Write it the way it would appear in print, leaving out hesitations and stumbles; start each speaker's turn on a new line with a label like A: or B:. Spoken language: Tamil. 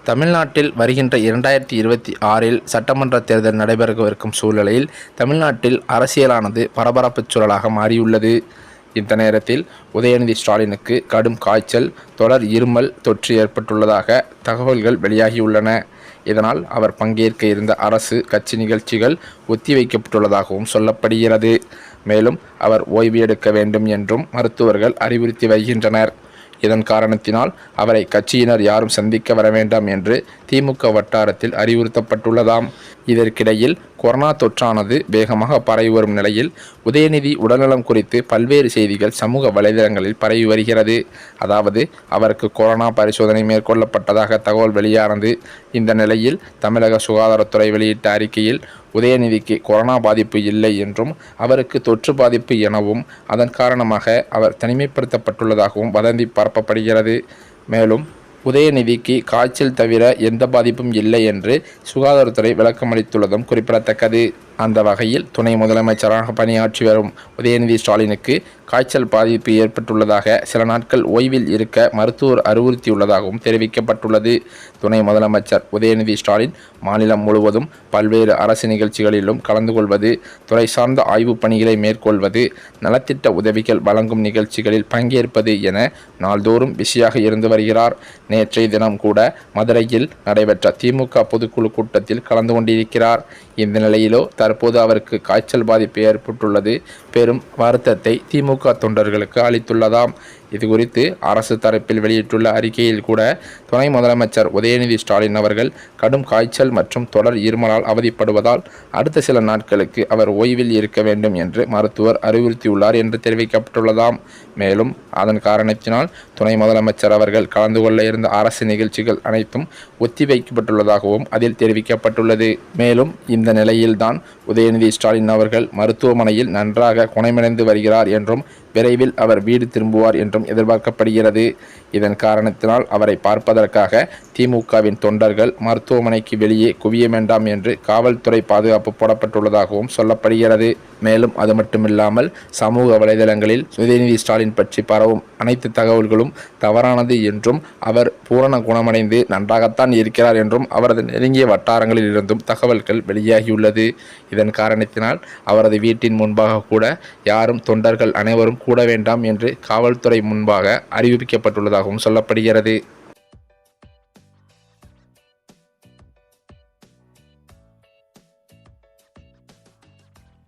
A: தமிழ்நாட்டில் வருகின்ற 2026இல் சட்டமன்ற தேர்தல் நடைபெறவிருக்கும் சூழ்நிலையில் தமிழ்நாட்டில் அரசியலானது பரபரப்புச் சூழலாக மாறியுள்ளது. இந்த நேரத்தில் உதயநிதி ஸ்டாலினுக்கு கடும் காய்ச்சல், தொடர் இருமல் தொற்று ஏற்பட்டுள்ளதாக தகவல்கள் வெளியாகியுள்ளன. இதனால் அவர் பங்கேற்க இருந்த அரசு கட்சி நிகழ்ச்சிகள் ஒத்திவைக்கப்பட்டுள்ளதாகவும் சொல்லப்படுகிறது. மேலும் அவர் ஓய்வு எடுக்க வேண்டும் என்றும் மருத்துவர்கள் அறிவுறுத்தி வருகின்றனர். இதன் காரணத்தினால் அவரை கட்சியினர் யாரும் சந்திக்க வர வேண்டாம் என்று திமுக வட்டாரத்தில் அறிவுறுத்தப்பட்டுள்ளதாம். இதற்கிடையில் கொரோனா தொற்றானது வேகமாக பரவி வரும் நிலையில் உதயநிதி உடல்நலம் குறித்து பல்வேறு செய்திகள் சமூக வலைதளங்களில் பரவி வருகிறது. அதாவது அவருக்கு கொரோனா பரிசோதனை மேற்கொள்ளப்பட்டதாக தகவல் வெளியானது. இந்த நிலையில் தமிழக சுகாதாரத்துறை வெளியிட்ட அறிக்கையில் உதயநிதிக்கு கொரோனா பாதிப்பு இல்லை என்றும் அவருக்கு தொற்று பாதிப்பு எனவும் அதன் காரணமாக அவர் தனிமைப்படுத்தப்பட்டுள்ளதாகவும் வதந்தி பரப்பப்படுகிறது. மேலும் உதயநிதிக்கு காய்ச்சல் தவிர எந்த பாதிப்பும் இல்லை என்று சுகாதாரத்துறை விளக்கமளித்துள்ளதும் குறிப்பிடத்தக்கது. அந்த வகையில் துணை முதலமைச்சராக பணியாற்றி வரும் உதயநிதி ஸ்டாலினுக்கு காய்ச்சல் பாதிப்பு ஏற்பட்டுள்ளதாக சில நாட்கள் ஓய்வில் இருக்க மருத்துவர் அறிவுறுத்தியுள்ளதாகவும் தெரிவிக்கப்பட்டுள்ளது. துணை முதலமைச்சர் உதயநிதி ஸ்டாலின் மாநிலம் முழுவதும் பல்வேறு அரசு நிகழ்ச்சிகளிலும் கலந்து கொள்வது, துறை சார்ந்த ஆய்வுப் பணிகளை மேற்கொள்வது, நலத்திட்ட உதவிகள் வழங்கும் நிகழ்ச்சிகளில் பங்கேற்பது என நாள்தோறும் பிஸியாக இருந்து வருகிறார். நேற்றைய தினம் கூட மதுரையில் நடைபெற்ற திமுக பொதுக்குழு கூட்டத்தில் கலந்து கொண்டிருக்கிறார். இந்த நிலையிலோ தற்போது அவருக்கு காய்ச்சல் பாதிப்பு ஏற்பட்டுள்ளது பெரும் வருத்தத்தை திமுக தொண்டர்களுக்கு அளித்துள்ளதாம். இதுகுறித்து அரசு தரப்பில் வெளியிட்டுள்ள அறிக்கையில் கூட துணை முதலமைச்சர் உதயநிதி ஸ்டாலின் அவர்கள் கடும் காய்ச்சல் மற்றும் தொடர் இருமலால் அவதிப்படுவதால் அடுத்த சில நாட்களுக்கு அவர் ஓய்வில் இருக்க வேண்டும் என்று மருத்துவர் அறிவுறுத்தியுள்ளார் என்று தெரிவிக்கப்பட்டுள்ளதாம். மேலும் அதன் காரணத்தினால் துணை முதலமைச்சர் அவர்கள் கலந்து கொள்ள இருந்த அரசு நிகழ்ச்சிகள் அனைத்தும் ஒத்திவைக்கப்பட்டுள்ளதாகவும் அதில் தெரிவிக்கப்பட்டுள்ளது. மேலும் இந்த நிலையில்தான் உதயநிதி ஸ்டாலின் அவர்கள் மருத்துவமனையில் நன்றாக குணமடைந்து வருகிறார் என்றும் விரைவில் அவர் வீடு திரும்புவார் என்றும் எதிர்பார்க்கப்படுகிறது. இதன் காரணத்தினால் அவரை பார்ப்பதற்காக திமுகவின் தொண்டர்கள் மருத்துவமனைக்கு வெளியே குவிய வேண்டாம் என்று காவல்துறை பாதுகாப்பு போடப்பட்டுள்ளதாகவும் சொல்லப்படுகிறது. மேலும் அது மட்டுமில்லாமல் சமூக வலைதளங்களில் உதயநிதி ஸ்டாலின் பற்றி பரவும் அனைத்து தகவல்களும் தவறானது என்றும் அவர் பூரண குணமடைந்து நன்றாகத்தான் இருக்கிறார் என்றும் அவரது நெருங்கிய வட்டாரங்களில் இருந்தும் தகவல்கள் வெளியாகியுள்ளது. இதன் காரணத்தினால் அவரது வீட்டின் முன்பாக கூட யாரும் தொண்டர்கள் அனைவரும் கூட வேண்டாம் என்று காவல்துறை முன்பாக அறிவிக்கப்பட்டுள்ளதாகவும் சொல்லப்படுகிறது.